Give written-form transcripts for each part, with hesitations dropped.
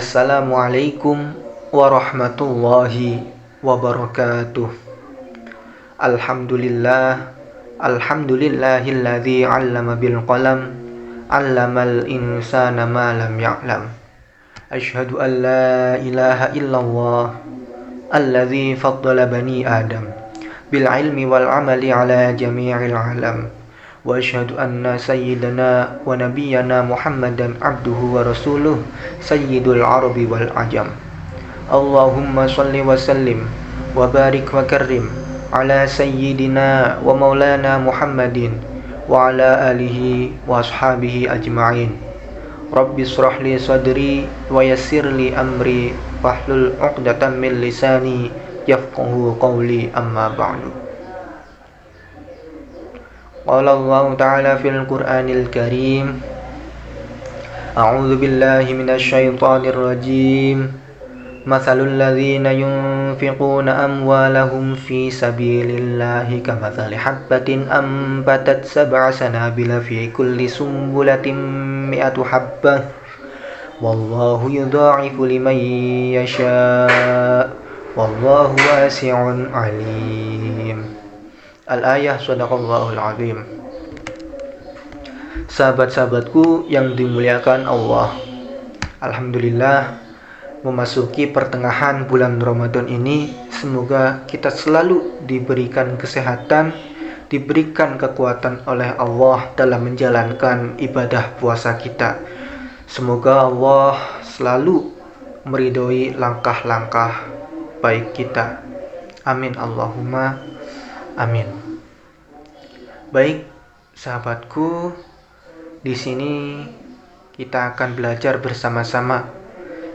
Assalamualaikum warahmatullahi wabarakatuh. Alhamdulillahilladzi 'allama bil qalam 'allamal insana ma lam ya'lam. Asyhadu an la ilaha illallah alladzi faddala bani Adam bil ilmi wal 'amali 'ala jami'il 'alam. Wa asyhadu anna sayyidana wa nabiyyana Muhammadan abduhu wa rasuluh sayyidul arabi wal ajam. Allahumma shalli wa sallim wa barik wa karrim ala sayyidina wa maulana Muhammadin wa ala alihi wa ashabihi ajma'in. Rabbi shrah li sadri wa yassir li amri wahlul 'uqdatam min lisani yafqahu qawli, amma ba'du. Qala Allah Ta'ala fil Qur'anil Karim, A'udzu billahi minasy syaithanir rajim. Mathalul ladzina yunfiquna amwalahum fi sabilillahi kamathali habbatin ambatat sab'a sanabila fi kulli sumbulatin mi'atu habbah wallahu yudha'ifu liman yasha' wallahu wasi'un 'alim. Al-ayah, sadaqallahul azim. Sahabat-sahabatku yang dimuliakan Allah, alhamdulillah memasuki pertengahan bulan Ramadan ini, semoga kita selalu diberikan kesehatan, diberikan kekuatan oleh Allah dalam menjalankan ibadah puasa kita. Semoga Allah selalu meridhoi langkah-langkah baik kita. Amin Allahumma amin. Baik, sahabatku, di sini kita akan belajar bersama-sama.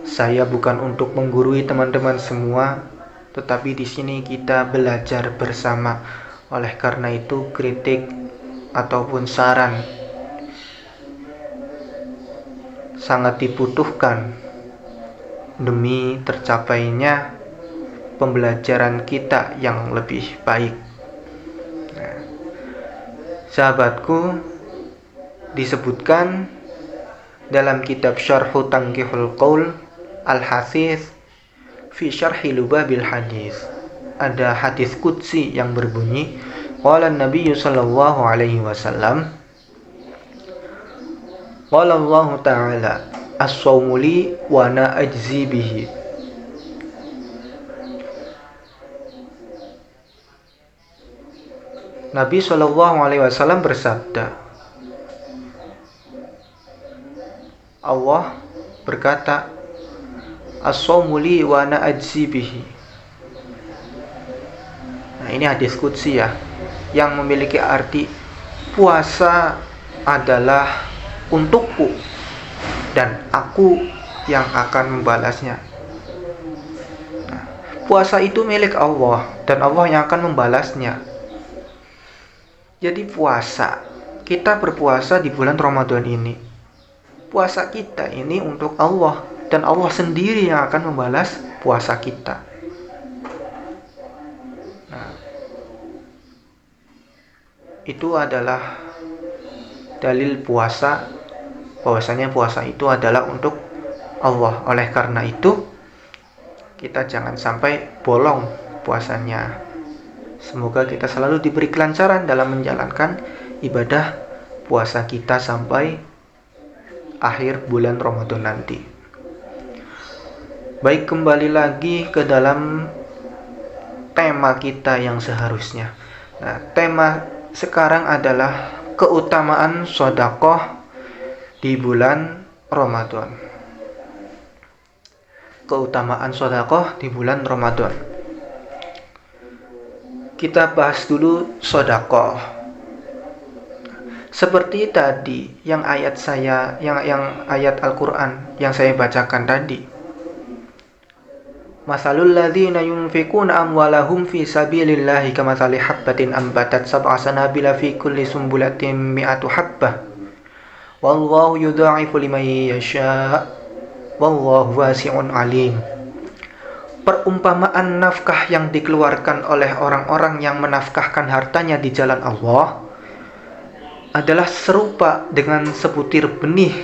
Saya bukan untuk menggurui teman-teman semua, tetapi di sini kita belajar bersama. Oleh karena itu, kritik ataupun saran sangat dibutuhkan demi tercapainya pembelajaran kita yang lebih baik. Sahabatku, disebutkan dalam kitab Syarhu Tanqihul Qaul Al-Hasith fi Syarhi Lubabil Hadis, ada hadis qudsi yang berbunyi, qala Nabi sallallahu alaihi wasallam, qala Allah Ta'ala, as-shawmu li wa ana ajzi bihi. Nabi SAW bersabda, Allah berkata, as-shawmu li wa ana ajzi bihi. Nah, ini hadis qudsi ya, yang memiliki arti puasa adalah untukku dan aku yang akan membalasnya. Nah, puasa itu milik Allah dan Allah yang akan membalasnya. Jadi puasa, kita berpuasa di bulan Ramadan ini, puasa kita ini untuk Allah, dan Allah sendiri yang akan membalas puasa kita. Nah, itu adalah dalil puasa, bahwasanya puasa itu adalah untuk Allah. Oleh karena itu, kita jangan sampai bolong puasanya. Semoga kita selalu diberi kelancaran dalam menjalankan ibadah puasa kita sampai akhir bulan Ramadan nanti. Baik, kembali lagi ke dalam tema kita yang seharusnya. Nah, tema sekarang adalah keutamaan sedekah di bulan Ramadan. Keutamaan sedekah di bulan Ramadan. Kita bahas dulu sedekah. Seperti tadi yang ayat ayat Al-Qur'an yang saya bacakan tadi. Masalul ladzina yunfiquna amwalahum fi sabilillahi kamathali habbatin ambatat sab'a sanabila fi kulli sumbulatin mi'atu habbah. Wallahu yudha'ifu liman yasha' wallahu wasi'un 'alim. Perumpamaan nafkah yang dikeluarkan oleh orang-orang yang menafkahkan hartanya di jalan Allah adalah serupa dengan sebutir benih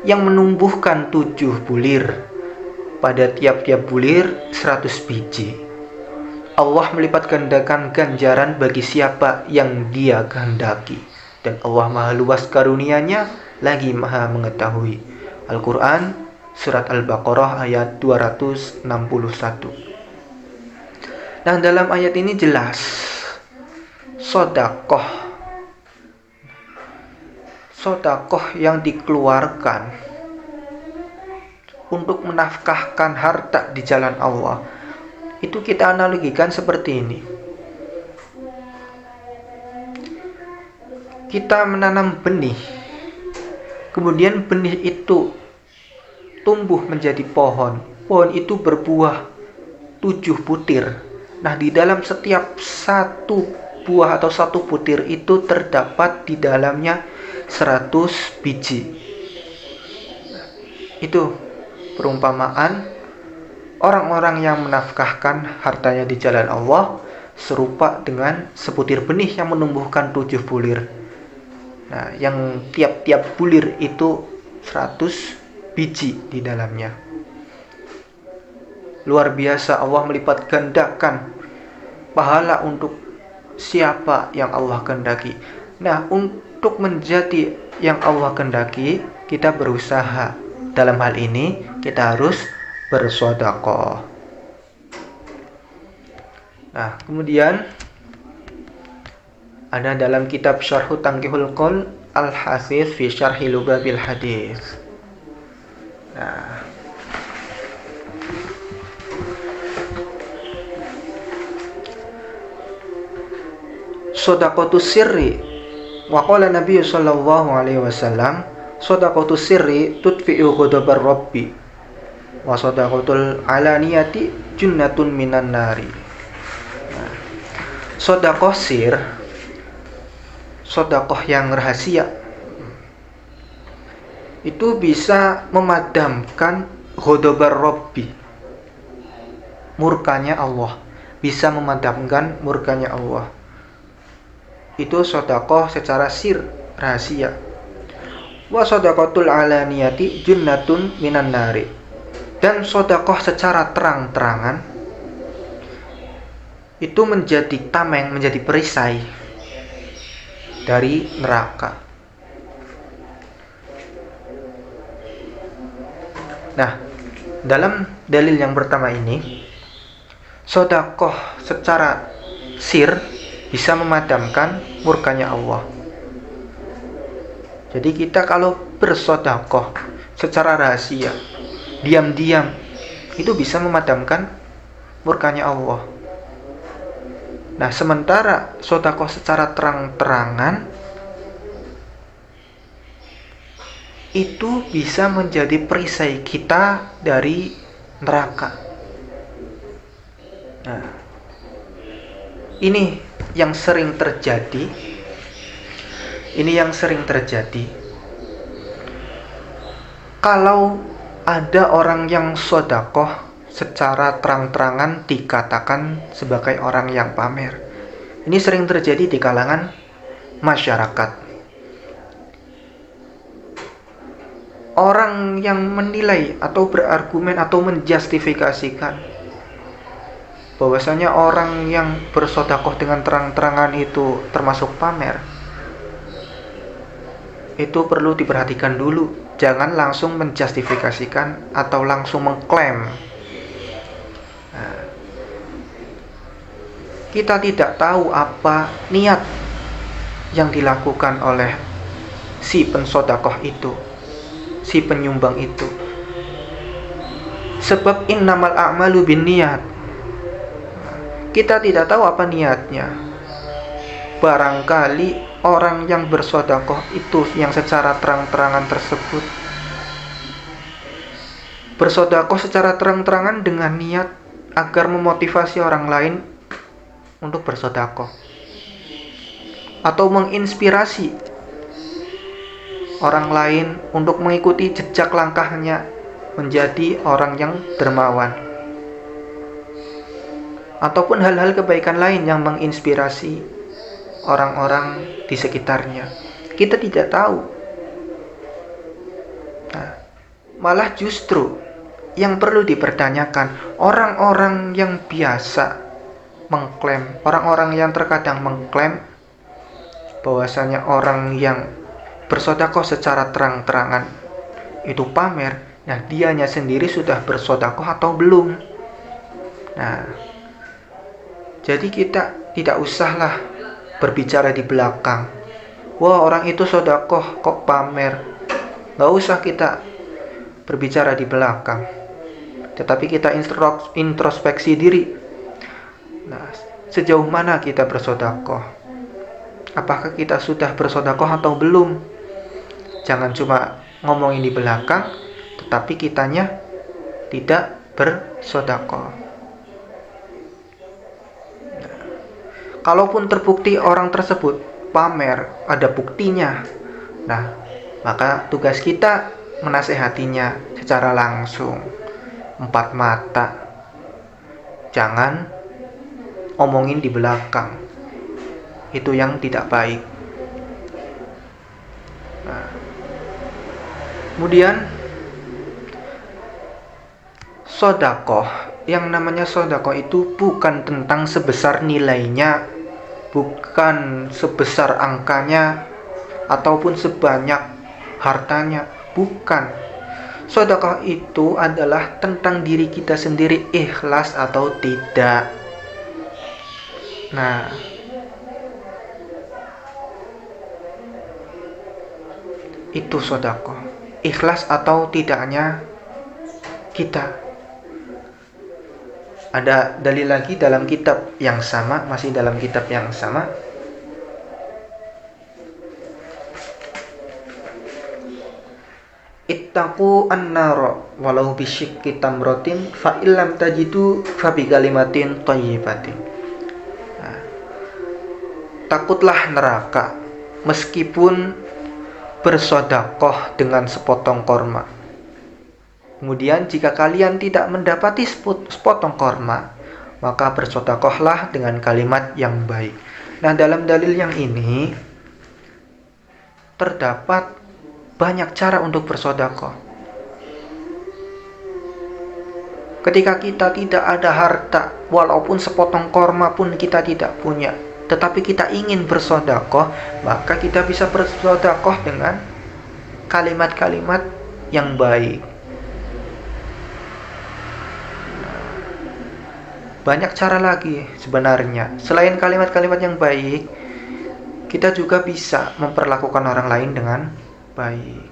yang menumbuhkan 7 bulir pada tiap-tiap bulir 100 biji. Allah melipat gandakan ganjaran bagi siapa yang Dia kehendaki, dan Allah maha luas karunia-Nya, lagi maha mengetahui. Al-Quran Surat Al-Baqarah ayat 261. Nah, dalam ayat ini jelas sodakoh yang dikeluarkan untuk menafkahkan harta di jalan Allah, itu kita analogikan seperti ini. Kita menanam benih, kemudian benih itu tumbuh menjadi pohon. Pohon itu berbuah 7 butir. Nah, di dalam setiap satu buah atau satu butir itu terdapat di dalamnya 100 biji. Itu perumpamaan orang-orang yang menafkahkan hartanya di jalan Allah serupa dengan sebutir benih yang menumbuhkan 7 bulir. Nah, yang tiap-tiap bulir itu 100 biji di dalamnya. Luar biasa, Allah melipat gandakan pahala untuk siapa yang Allah kehendaki. Nah, untuk menjadi yang Allah kehendaki, kita berusaha. Dalam hal ini, kita harus bersedekah. Nah, kemudian ada dalam kitab Syarhu Tanqihul Qaul Al-Hafiz fi Syarhi Lubabil Hadis. Nah, Shadaqatus sirri wa qala Nabi sallallahu alaihi wasallam, shadaqatus sirri tudfi'u ghadabar rabbi wa shadaqatul alaniyati junnatun minan nari. Nah, sedekah sir, sedekah yang rahasia, itu bisa memadamkan ghadabar rabbi, murkanya Allah, bisa memadamkan murkanya Allah. Itu sedekah secara sir, rahasia. Wa shadaqatul alaniyati junnatun minan nari. Dan sedekah secara terang-terangan itu menjadi tameng, menjadi perisai dari neraka. Nah, dalam dalil yang pertama ini, sedekah secara sir bisa memadamkan murkanya Allah. Jadi kita kalau bersedekah secara rahasia, diam-diam, itu bisa memadamkan murkanya Allah. Nah, sementara sedekah secara terang-terangan itu bisa menjadi perisai kita dari neraka. Nah, ini yang sering terjadi. Kalau ada orang yang sedekah secara terang-terangan dikatakan sebagai orang yang pamer. Ini sering terjadi di kalangan masyarakat. Orang yang menilai atau berargumen atau menjustifikasikan bahwasanya orang yang bersedekah dengan terang-terangan itu termasuk pamer, itu perlu diperhatikan dulu. Jangan langsung menjustifikasikan atau langsung mengklaim. Nah, kita tidak tahu apa niat yang dilakukan oleh si pensedekah itu, si penyumbang itu. Sebab innamal a'malu binniyat. Kita tidak tahu apa niatnya. Barangkali orang yang bersedekah itu yang secara terang-terangan tersebut bersedekah secara terang-terangan dengan niat agar memotivasi orang lain untuk bersedekah, atau menginspirasi orang lain untuk mengikuti jejak langkahnya menjadi orang yang dermawan, ataupun hal-hal kebaikan lain yang menginspirasi orang-orang di sekitarnya. Kita tidak tahu. Nah, malah justru yang perlu dipertanyakan, orang-orang yang biasa mengklaim, orang-orang yang terkadang mengklaim bahwasanya orang yang bersedekah secara terang-terangan itu pamer, nah dianya sendiri sudah bersedekah atau belum. Nah, jadi kita tidak usahlah berbicara di belakang. Wah, orang itu sedekah kok pamer. Gak usah kita berbicara di belakang, tetapi kita introspeksi diri. Nah, sejauh mana kita bersedekah? Apakah kita sudah bersedekah atau belum? Jangan cuma ngomongin di belakang, tetapi kitanya tidak bersedekah. Nah, kalaupun terbukti orang tersebut pamer, ada buktinya, nah maka tugas kita menasehatinya secara langsung, empat mata. Jangan omongin di belakang, itu yang tidak baik. Nah, kemudian sedekah, yang namanya sedekah itu bukan tentang sebesar nilainya, bukan sebesar angkanya, ataupun sebanyak hartanya, bukan. Sedekah itu adalah tentang diri kita sendiri, ikhlas atau tidak. Nah, itu sedekah, ikhlas atau tidaknya kita. Ada dalil lagi dalam kitab yang sama, masih dalam kitab yang sama. Ittaqu an-nara walau bisyikki tamratin fa illam tajidu fa bi kalimatin thayyibatin. Nah, takutlah neraka meskipun bersedekah dengan sepotong korma. Kemudian jika kalian tidak mendapati sepotong korma, maka bersedekahlah dengan kalimat yang baik. Nah, dalam dalil yang ini terdapat banyak cara untuk bersedekah. Ketika kita tidak ada harta, walaupun sepotong korma pun kita tidak punya, tetapi kita ingin bersedekah, maka kita bisa bersedekah dengan kalimat-kalimat yang baik. Banyak cara lagi sebenarnya. Selain kalimat-kalimat yang baik, kita juga bisa memperlakukan orang lain dengan baik.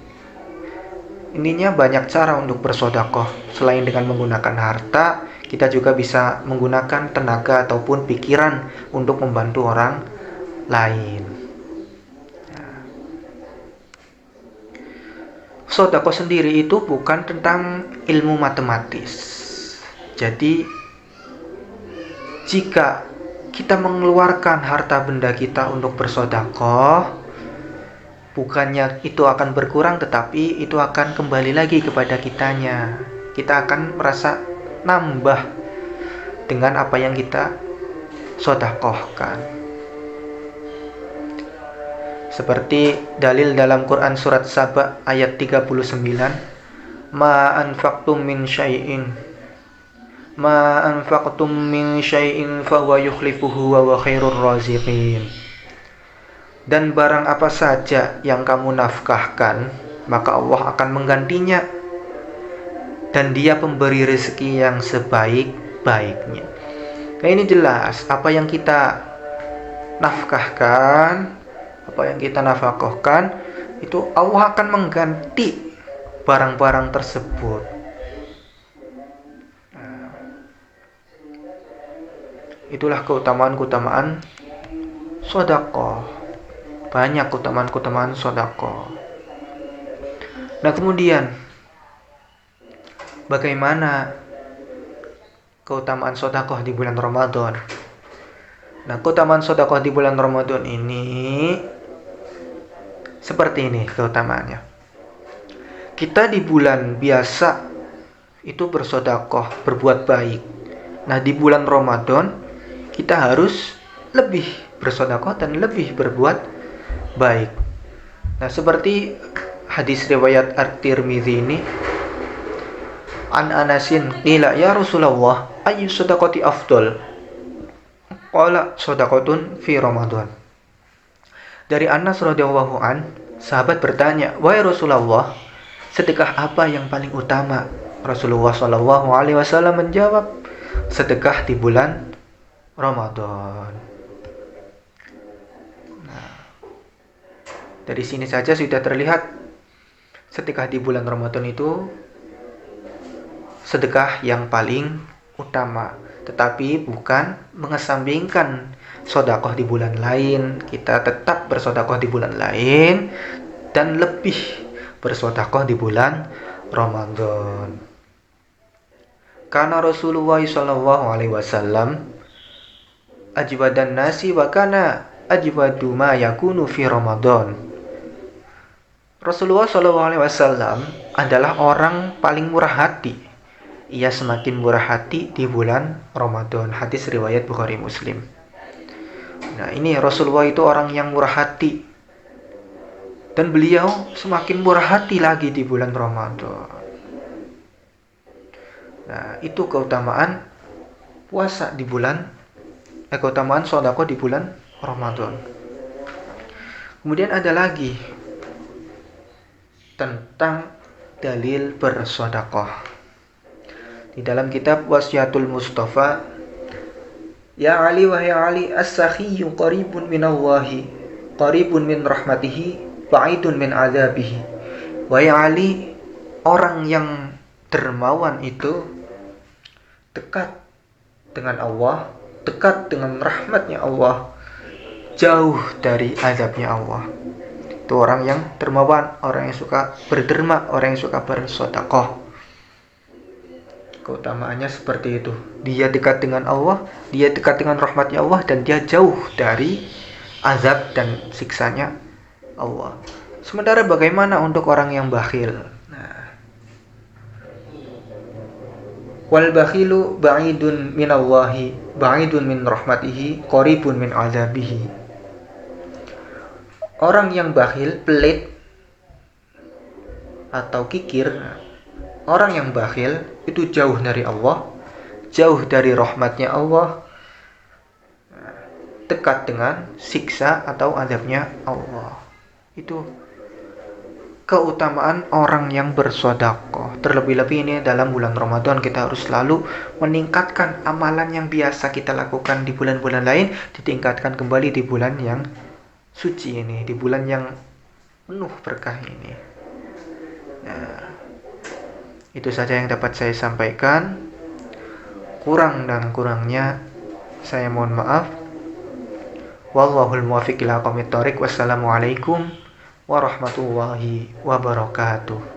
Intinya banyak cara untuk bersedekah. Selain dengan menggunakan harta, kita juga bisa menggunakan tenaga ataupun pikiran untuk membantu orang lain. Sedekah sendiri itu bukan tentang ilmu matematis. Jadi jika kita mengeluarkan harta benda kita untuk bersedekah, bukannya itu akan berkurang, tetapi itu akan kembali lagi kepada kitanya. Kita akan merasa nambah dengan apa yang kita sedekahkan. Seperti dalil dalam Quran surat Saba ayat 39, Ma anfaqtum min syai'in fa huwa yukhlifuhu wa huwa khairur raziqin. Dan barang apa saja yang kamu nafkahkan, maka Allah akan menggantinya, dan Dia pemberi rezeki yang sebaik-baiknya. Nah, ini jelas apa yang kita nafkahkan, apa yang kita nafkahkan, itu Allah akan mengganti barang-barang tersebut. Itulah keutamaan-keutamaan sedekah. Banyak keutamaan-keutamaan sedekah. Nah, kemudian bagaimana keutamaan sedekah di bulan Ramadan? Nah, keutamaan sedekah di bulan Ramadan ini seperti ini keutamaannya. Kita di bulan biasa itu bersedekah, berbuat baik. Nah, di bulan Ramadan kita harus lebih bersedekah dan lebih berbuat baik. Nah, seperti hadis riwayat At-Tirmidzi ini, An Anasin qila ya Rasulullah ayyu sadaqati afdal? Qala sadaqatun fi Ramadan. Dari Anas radhiyallahu an, sahabat bertanya, "Wahai Rasulullah, sedekah apa yang paling utama?" Rasulullah shallallahu alaihi wasallam menjawab, "Sedekah di bulan Ramadan." Nah, dari sini saja sudah terlihat sedekah di bulan Ramadan itu sedekah yang paling utama, tetapi bukan mengesampingkan sedekah di bulan lain. Kita tetap bersedekah di bulan lain dan lebih bersedekah di bulan Ramadan. Karena Rasulullah sallallahu alaihi wasallam ajwadan nasi wa kana ajwadu ma yakunu fi Ramadan. Rasulullah sallallahu alaihi wasallam adalah orang paling murah hati. Ia semakin murah hati di bulan Ramadan. Hadis riwayat Bukhari Muslim. Nah, ini Rasulullah itu orang yang murah hati. Dan beliau semakin murah hati lagi di bulan Ramadan. Nah, itu keutamaan puasa di bulan keutamaan sedekah di bulan Ramadan. Kemudian ada lagi tentang dalil bersedekah. Di dalam kitab Wasiatul Mustafa, ya Ali wahai Ali, as-sakhiyyu qaribun minallahi, qaribun min rahmatihi, ba'idun min azabihi. Wahai Ali, orang yang dermawan itu dekat dengan Allah, dekat dengan rahmatnya Allah, jauh dari azabnya Allah. Itu orang yang dermawan, orang yang suka berderma, orang yang suka bersedekah. Keutamaannya seperti itu. Dia dekat dengan Allah, dia dekat dengan rahmatnya Allah, dan dia jauh dari azab dan siksanya Allah. Sementara bagaimana untuk orang yang bakhil? Wal bakhilu ba'idun minallahi, ba'idun min rahmatihi, qaribun min azabihi. Orang yang bakhil, pelit atau kikir, orang yang bakhil itu jauh dari Allah, jauh dari rahmatnya Allah, dekat dengan siksa atau azabnya Allah. Itu keutamaan orang yang bersedekah. Terlebih-lebih ini dalam bulan Ramadan, kita harus selalu meningkatkan amalan yang biasa kita lakukan di bulan-bulan lain, ditingkatkan kembali di bulan yang suci ini, di bulan yang penuh berkah ini. Nah, itu saja yang dapat saya sampaikan. Kurang dan kurangnya saya mohon maaf. Wallahul muwaffiq ila aqwamit thoriq. Wassalamualaikum warahmatullahi wabarakatuh.